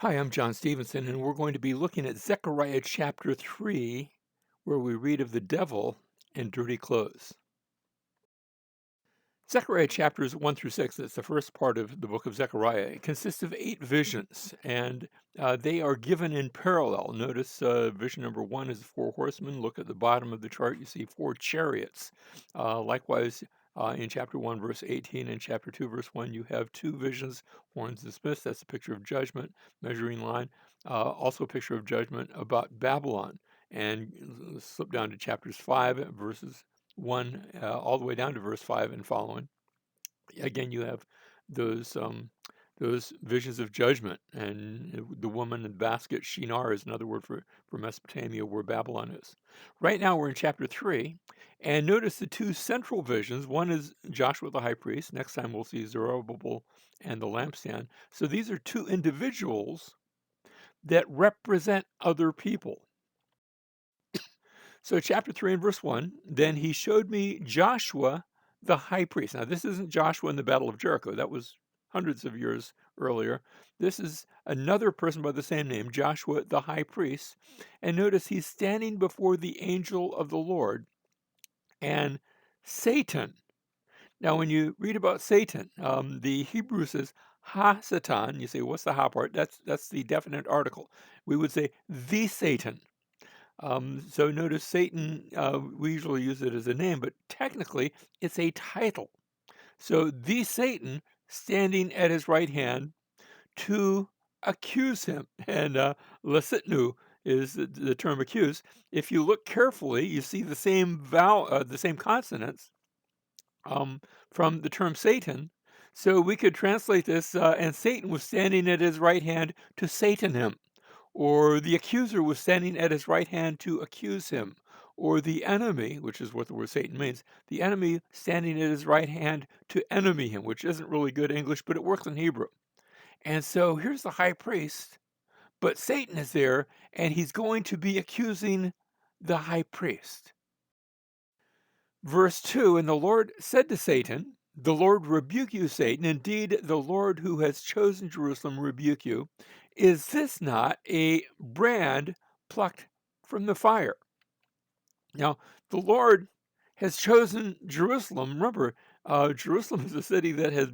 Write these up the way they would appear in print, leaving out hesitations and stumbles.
Hi, I'm John Stevenson, and we're going to be looking at Zechariah chapter 3, where we read of the devil and dirty clothes. Zechariah chapters 1 through 6, that's the first part of the book of Zechariah. It consists of 8 visions, and they are given in parallel. Notice vision number 1 is 4 horsemen. Look at the bottom of the chart, you see 4 chariots. Likewise, in chapter 1, verse 18, and chapter 2, verse 1, you have 2 visions, horns and smiths. That's a picture of judgment, measuring line. Also, a picture of judgment about Babylon. And slip down to chapters 5, verses 1 all the way down to verse 5 and following. Again, you have those those visions of judgment, and the woman in the basket. Shinar is another word for Mesopotamia, where Babylon is. Right now, we're in chapter 3, and notice the 2 central visions. One is Joshua the high priest. Next time, we'll see Zerubbabel and the lampstand. So these are 2 individuals that represent other people. So, chapter 3 and verse 1, then he showed me Joshua the high priest. Now, this isn't Joshua in the Battle of Jericho. That was hundreds of years earlier. This is another person by the same name, Joshua the high priest. And notice he's standing before the angel of the Lord and Satan. Now, when you read about Satan, the Hebrew says ha Satan. You say, what's the ha part? That's the definite article. We would say the Satan. So notice Satan, we usually use it as a name, but technically it's a title. So the Satan standing at his right hand to accuse him. And lasitnu is the term accuse. If you look carefully, you see the same the same consonants from the term Satan. So we could translate this, and Satan was standing at his right hand to Satan him, or the accuser was standing at his right hand to accuse him, or the enemy, which is what the word Satan means, the enemy standing at his right hand to enemy him, which isn't really good English, but it works in Hebrew. And so here's the high priest, but Satan is there, and he's going to be accusing the high priest. Verse 2, and the Lord said to Satan, the Lord rebuke you, Satan. Indeed, the Lord who has chosen Jerusalem rebuke you. Is this not a brand plucked from the fire? Now, the Lord has chosen Jerusalem. Remember, Jerusalem is a city that has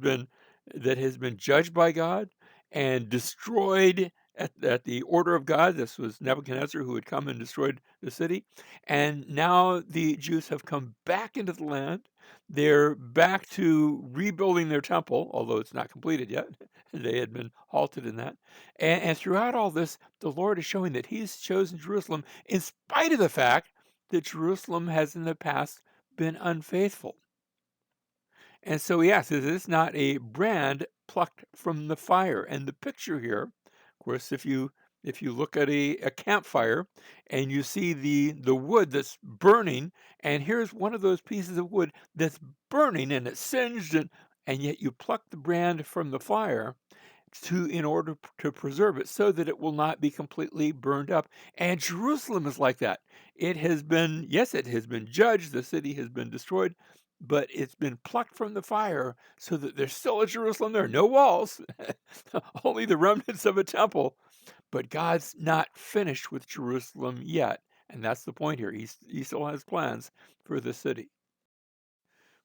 been judged by God and destroyed at the order of God. This was Nebuchadnezzar who had come and destroyed the city. And now the Jews have come back into the land. They're back to rebuilding their temple, although it's not completed yet. They had been halted in that. And throughout all this, the Lord is showing that He's chosen Jerusalem in spite of the fact that Jerusalem has in the past been unfaithful. And so he asks, is this not a brand plucked from the fire? And the picture here, of course, if you look at a campfire and you see the wood that's burning, and here's one of those pieces of wood that's burning and it's singed, and yet you pluck the brand from the fire in order to preserve it so that it will not be completely burned up. And Jerusalem is like that. It has been, yes, it has been judged, the city has been destroyed, but it's been plucked from the fire so that there's still a Jerusalem there. No walls, only the remnants of a temple. But God's not finished with Jerusalem yet. And that's the point here. He still has plans for the city.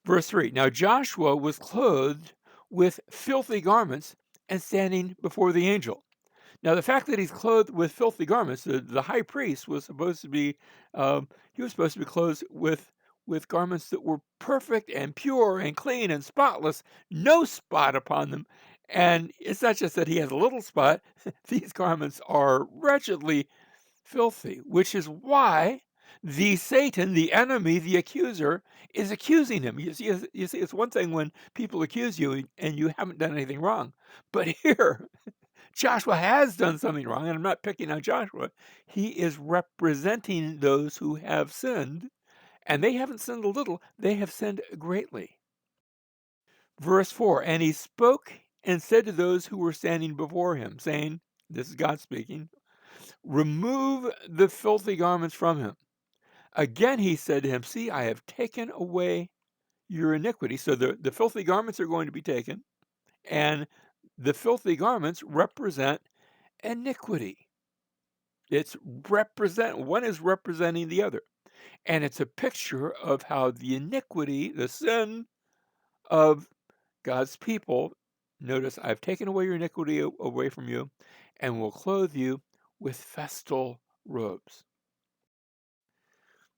Verse 3, now Joshua was clothed with filthy garments and standing before the angel. Now, the fact that he's clothed with filthy garments, the high priest was supposed to be, he was supposed to be clothed with garments that were perfect and pure and clean and spotless, no spot upon them. And it's not just that he has a little spot, these garments are wretchedly filthy, which is why the Satan, the enemy, the accuser, is accusing him. You see, it's one thing when people accuse you and you haven't done anything wrong. But here, Joshua has done something wrong, and I'm not picking on Joshua. He is representing those who have sinned, and they haven't sinned a little, they have sinned greatly. Verse 4, and he spoke and said to those who were standing before him, saying, this is God speaking, remove the filthy garments from him. Again he said to him, see, I have taken away your iniquity. So the filthy garments are going to be taken, and the filthy garments represent iniquity. One is representing the other. And it's a picture of how the iniquity, the sin of God's people, notice I've taken away your iniquity away from you and will clothe you with festal robes.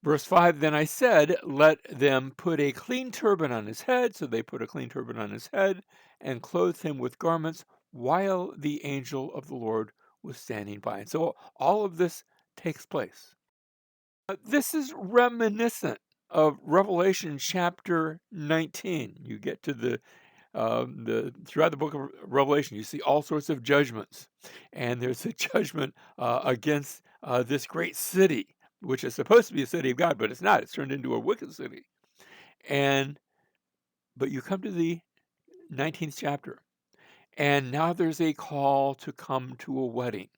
Verse 5, then I said, let them put a clean turban on his head. So they put a clean turban on his head and clothed him with garments while the angel of the Lord was standing by. And so all of this takes place. This is reminiscent of Revelation chapter 19. You get to throughout the book of Revelation, you see all sorts of judgments, and there's a judgment against this great city, which is supposed to be a city of God, but it's not. It's turned into a wicked city. But you come to the 19th chapter, and now there's a call to come to a wedding.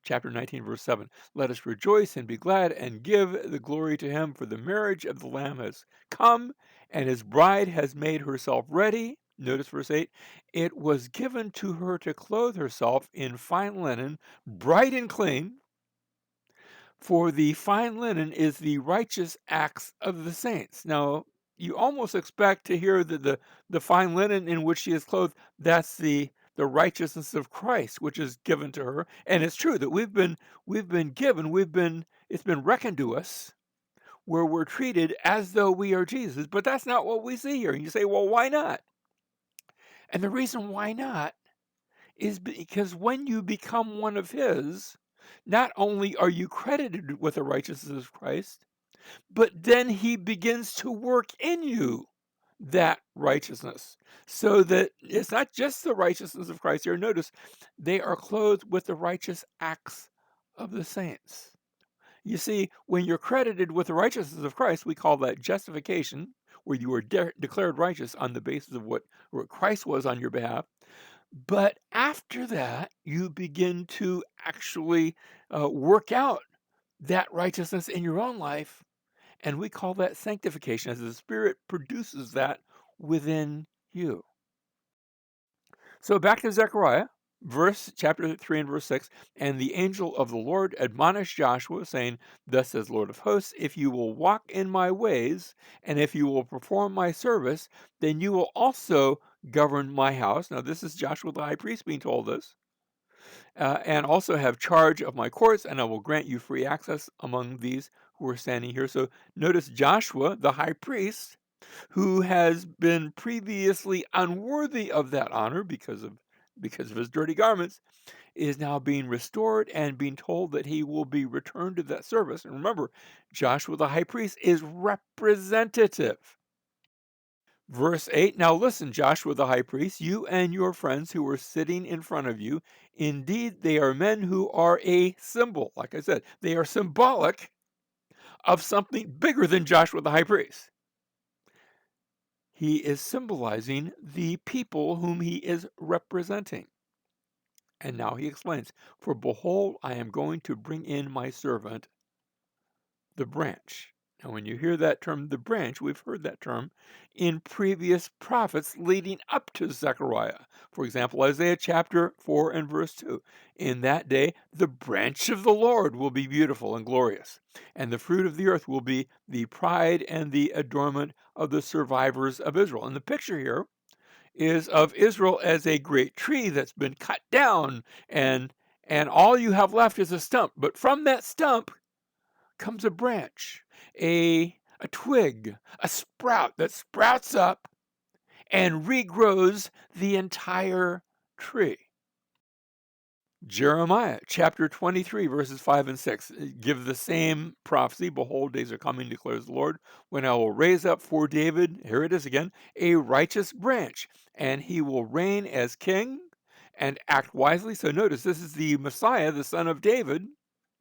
Chapter 19, verse 7. Let us rejoice and be glad and give the glory to him, for the marriage of the Lamb has come, and his bride has made herself ready. Notice verse 8. It was given to her to clothe herself in fine linen, bright and clean, for the fine linen is the righteous acts of the saints. Now, you almost expect to hear that the fine linen in which she is clothed, that's the righteousness of Christ, which is given to her. And it's true that it's been reckoned to us where we're treated as though we are Jesus. But that's not what we see here. And you say, well, why not? And the reason why not is because when you become one of his, not only are you credited with the righteousness of Christ, but then he begins to work in you that righteousness. So that it's not just the righteousness of Christ here. Notice they are clothed with the righteous acts of the saints. You see, when you're credited with the righteousness of Christ, we call that justification, where you were declared righteous on the basis of what Christ was on your behalf. But after that, you begin to actually work out that righteousness in your own life. And we call that sanctification, as the Spirit produces that within you. So back to Zechariah, chapter 3 and verse 6. And the angel of the Lord admonished Joshua, saying, thus says Lord of hosts, if you will walk in my ways, and if you will perform my service, then you will also govern my house. Now this is Joshua the high priest being told this. And also have charge of my courts, and I will grant you free access among these who are standing here. So notice Joshua, the high priest, who has been previously unworthy of that honor because of his dirty garments, is now being restored and being told that he will be returned to that service. And remember, Joshua the high priest is representative. Verse 8, now listen, Joshua the high priest, you and your friends who are sitting in front of you, indeed they are men who are a symbol. Like I said, they are symbolic of something bigger than Joshua the high priest. He is symbolizing the people whom he is representing. And now he explains, for behold, I am going to bring in my servant, the branch. Now, when you hear that term, the branch, we've heard that term in previous prophets leading up to Zechariah. For example, Isaiah chapter 4 and verse 2. In that day, the branch of the Lord will be beautiful and glorious, and the fruit of the earth will be the pride and the adornment of the survivors of Israel. And the picture here is of Israel as a great tree that's been cut down, and all you have left is a stump. But from that stump comes a branch, a twig, a sprout that sprouts up and regrows the entire tree. Jeremiah chapter 23, verses 5 and 6 give the same prophecy. Behold, days are coming, declares the Lord, when I will raise up for David, here it is again, a righteous branch, and he will reign as king and act wisely. So notice, this is the Messiah, the son of David,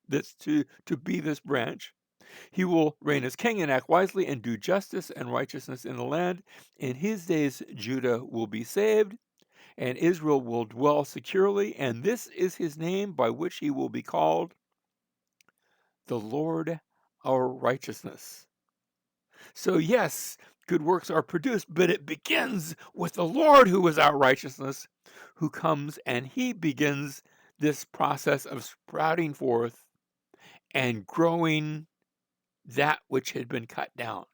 that's to be this branch. He will reign as king and act wisely and do justice and righteousness in the land. In his days, Judah will be saved, and Israel will dwell securely. And this is his name by which he will be called, the Lord our righteousness. So yes, good works are produced, but it begins with the Lord who is our righteousness, who comes and he begins this process of sprouting forth and growing that which had been cut down.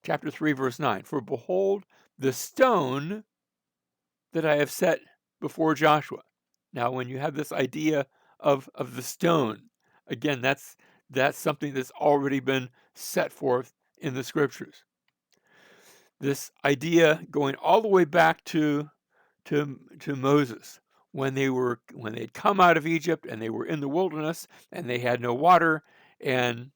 Chapter 3, verse 9, for behold, the stone that I have set before Joshua. Now, when you have this idea of the stone, again, that's something that's already been set forth in the scriptures. This idea going all the way back to Moses, when they'd come out of Egypt and they were in the wilderness and they had no water, and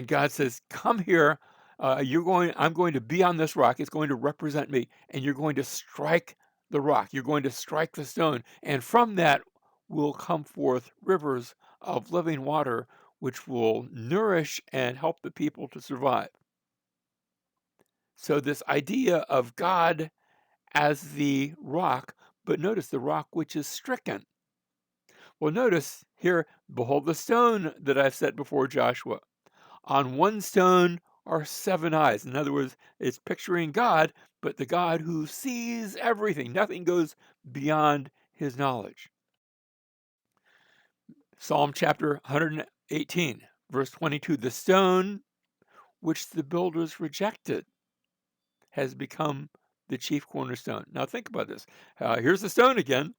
God says, "Come here. I'm going to be on this rock. It's going to represent me, and you're going to strike the rock. You're going to strike the stone, and from that will come forth rivers of living water, which will nourish and help the people to survive." So this idea of God as the rock, but notice the rock which is stricken. Well, notice here, behold the stone that I've set before Joshua. On one stone are 7 eyes. In other words, it's picturing God, but the God who sees everything. Nothing goes beyond his knowledge. Psalm chapter 118, verse 22, the stone which the builders rejected has become the chief cornerstone. Now think about this. Here's the stone again,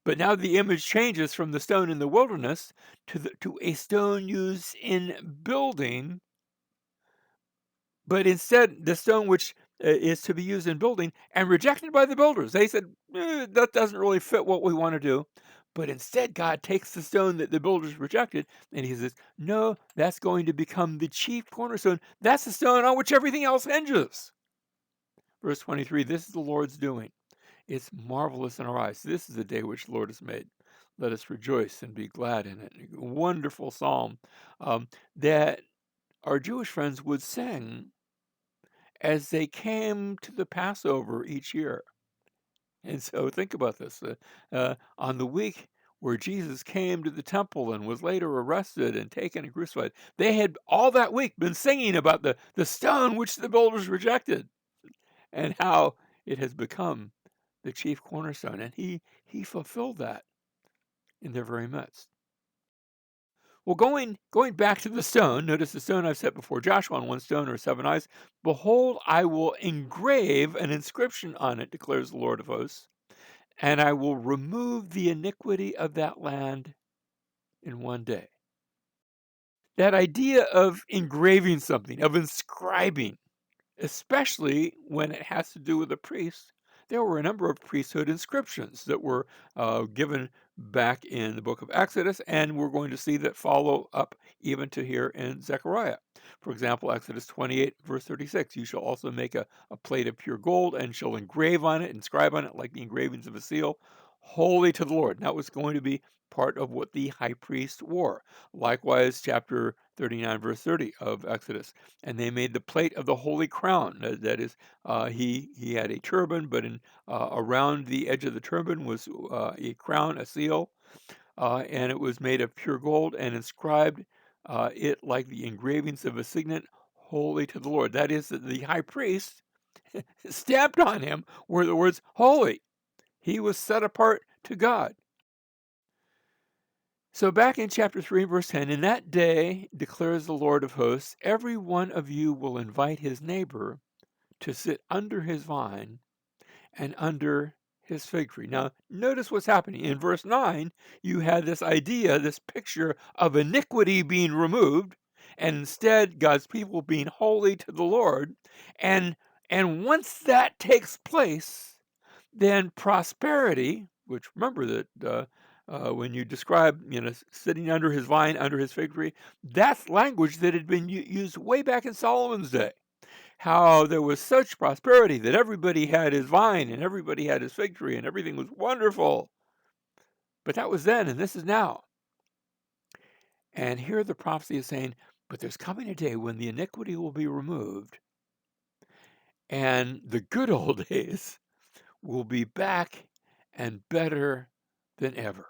but now the image changes from the stone in the wilderness to a stone used in building. But instead, the stone which is to be used in building and rejected by the builders. They said, that doesn't really fit what we want to do. But instead, God takes the stone that the builders rejected and he says, no, that's going to become the chief cornerstone. That's the stone on which everything else hinges. Verse 23, this is the Lord's doing. It's marvelous in our eyes. This is the day which the Lord has made. Let us rejoice and be glad in it. A wonderful psalm that our Jewish friends would sing as they came to the Passover each year. And so think about this. On the week where Jesus came to the temple and was later arrested and taken and crucified, they had all that week been singing about the stone which the builders rejected and how it has become the chief cornerstone. And he fulfilled that in their very midst. Well, going back to the stone, notice the stone I've set before Joshua, on one stone are 7 eyes. Behold, I will engrave an inscription on it, declares the Lord of hosts, and I will remove the iniquity of that land in one day. That idea of engraving something, of inscribing, especially when it has to do with a priest, there were a number of priesthood inscriptions that were given back in the book of Exodus, and we're going to see that follow up even to here in Zechariah. For example, Exodus 28, verse 36, you shall also make a plate of pure gold and shall engrave on it, inscribe on it like the engravings of a seal, holy to the Lord. And that was going to be part of what the high priest wore. Likewise, chapter 39, verse 30 of Exodus. And they made the plate of the holy crown. That is, he had a turban, but around the edge of the turban was a crown, a seal, and it was made of pure gold and inscribed it like the engravings of a signet, holy to the Lord. That is, that the high priest stamped on him were the words holy. He was set apart to God. So back in chapter 3, verse 10, in that day, declares the Lord of hosts, every one of you will invite his neighbor to sit under his vine and under his fig tree. Now, notice what's happening. In verse 9, you had this idea, this picture of iniquity being removed, and instead God's people being holy to the Lord. And once that takes place, then prosperity, which remember that when you describe, sitting under his vine, under his fig tree, that's language that had been used way back in Solomon's day. How there was such prosperity that everybody had his vine and everybody had his fig tree and everything was wonderful. But that was then, and this is now. And here the prophecy is saying, but there's coming a day when the iniquity will be removed and the good old days will be back and better than ever.